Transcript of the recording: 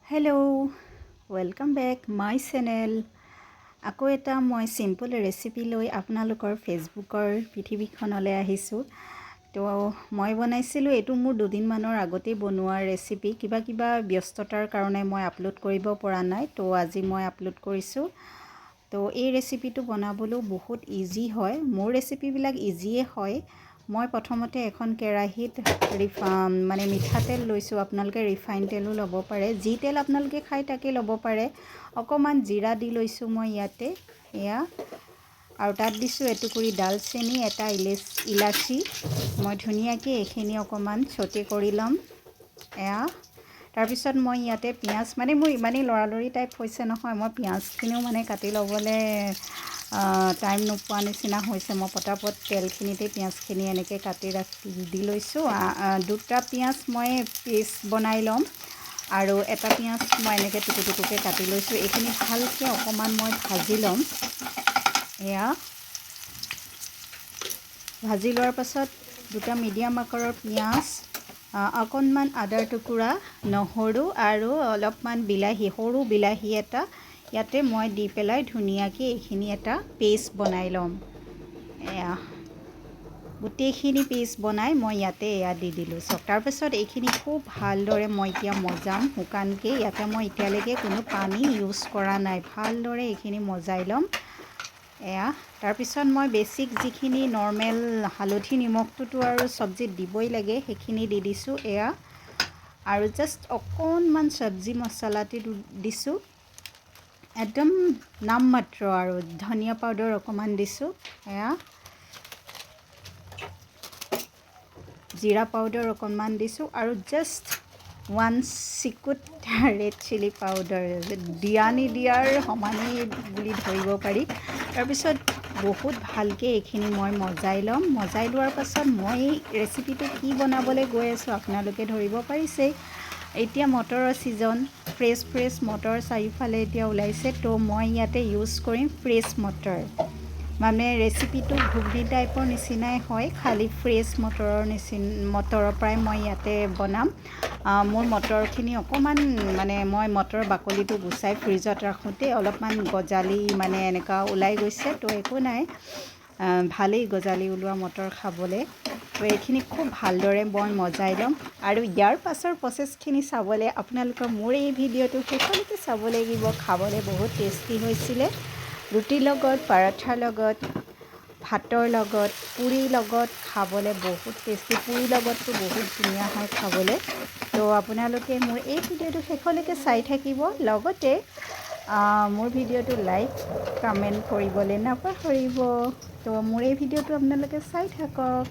Hello' welcome back my channel. আকৌ এটা মই চিম্পল ৰেচিপি লৈ আপোনালোকৰ ফেচবুকৰ পৃথিৱীখনলৈ আহিছোঁ। তো মই বনাইছিলোঁ, এইটো মোৰ দুদিনমানৰ আগতেই বনোৱা ৰেচিপি। কিবা ব্যস্ততাৰ কাৰণে মই আপলোড কৰিব পৰা নাই, তো আজি মই আপলোড কৰিছোঁ। তো এই ৰেচিপিটো বনাবলৈও বহুত ইজি হয়, মোৰ ৰেচিপিবিলাক ইজিয়ে হয়। মই প্ৰথমতে এখন কেৰাহীত মিঠাতেল লৈছোঁ। আপোনালোকে ৰিফাইন তেলো ল'ব পাৰে, যি তেল আপোনালোকে খাই তাকে ল'ব পাৰে। অকণমান জিৰা দি লৈছোঁ মই ইয়াতে, এয়া। আৰু তাত দিছোঁ এটুকুৰি ডালচেনি, এটা ইলাচি। মই ধুনীয়াকৈ এইখিনি অকণমান ছ'টে কৰি ল'ম, এয়া। তাৰপিছত মই ইয়াতে পিঁয়াজ, মোৰ ইমানেই লৰালৰি টাইপ হৈছে নহয়, মই পিঁয়াজখিনিও কাটি ল'বলৈ টাইম নোপোৱা নিচিনা হৈছে। মই পটাপট তেলখিনিতে পিঁয়াজখিনি এনেকৈ কাটি দি লৈছোঁ। দুটা পিঁয়াজ মই পেষ্ট বনাই ল'ম, আৰু এটা পিঁয়াজ মই এনেকৈ টুকুৰকৈ কাটি লৈছোঁ। এইখিনি ভালকৈ অকণমান মই ভাজি ল'ম, এয়া। ভাজি লোৱাৰ পাছত দুটা মিডিয়াম আকাৰৰ পিঁয়াজ, অকণমান আদাৰ টুকুৰা, নহৰু আৰু অলপমান বিলাহী, সৰু বিলাহী এটা ইয়াতে মই দি পেলাই ধুনীয়াকৈ এইখিনি এটা পেষ্ট বনাই ল'ম, এয়া। গোটেইখিনি পেষ্ট বনাই মই ইয়াতে এয়া দি দিলোঁ চব। তাৰপিছত এইখিনি খুব ভালদৰে মই এতিয়া মজাম শুকানকৈ। ইয়াতে মই এতিয়ালৈকে কোনো পানী ইউজ কৰা নাই, ভালদৰে এইখিনি মজাই ল'ম, এয়া। তাৰপিছত মই বেছিক যিখিনি নৰ্মেল হালধি নিমখটোতো আৰু চব্জিত দিবই লাগে, সেইখিনি দি দিছোঁ, এয়া। আৰু জাষ্ট অকণমান চব্জি মছলাটো দিছোঁ, একদম নামমাত্ৰ, আৰু ধনিয়া পাউডাৰ অকণমান দিছোঁ, এয়া। জিৰা পাউডাৰ অকণমান দিছোঁ, আৰু জাষ্ট 1 চিকুট ৰেড চিলি পাউডাৰ, দিয়া নিদিয়াৰ সমানেই বুলি ধৰিব পাৰি। তাৰপিছত বহুত ভালকৈ এইখিনি মই মজাই ল'ম। মজাই লোৱাৰ পাছত মই এই ৰেচিপিটো কি বনাবলৈ গৈ আছোঁ আপোনালোকে ধৰিব পাৰিছেই। এতিয়া মটৰৰ ছিজন, ফ্ৰেছ মটৰ চাৰিওফালে এতিয়া ওলাইছে, তো মই ইয়াতে ইউজ কৰিম ফ্ৰেছ মটৰ। ৰেচিপিটো ঘুগনি টাইপৰ নিচিনাই হয়, খালি ফ্ৰেছ মটৰৰ পৰাই মই ইয়াতে বনাম। মোৰ মটৰখিনি অকণমান মই মটৰৰ বাকলিটো গুচাই ফ্ৰিজত ৰাখোঁতে অলপমান গজালি এনেকুৱা ওলাই গৈছে, তো একো নাই, ভালেই গজালি ওলোৱা মটৰ খাবলৈ। তো এইখিনি খুব ভালদৰে মই মজাই ল'ম। আৰু ইয়াৰ পাছৰ প্ৰচেছখিনি চাবলৈ আপোনালোকৰ মোৰ এই ভিডিঅ'টো শেষলৈকে চাব লাগিব। খাবলৈ বহুত টেষ্টি হৈছিলে, ৰুটিৰ লগত, পৰঠাৰ লগত, ভাতৰ লগত, পুৰিৰ লগত খাবলৈ বহুত টেষ্টি। পুৰিৰ লগততো বহুত ধুনীয়া হয় খাবলৈ। তো আপোনালোকে মোৰ এই ভিডিঅ'টো শেষলৈকে চাই থাকিব, লগতে মোৰ ভিডিঅ'টো লাইক কমেণ্ট কৰিবলৈ নাপাহৰিব। তো মোৰ এই ভিডিঅ'টো আপোনালোকে চাই থাকক।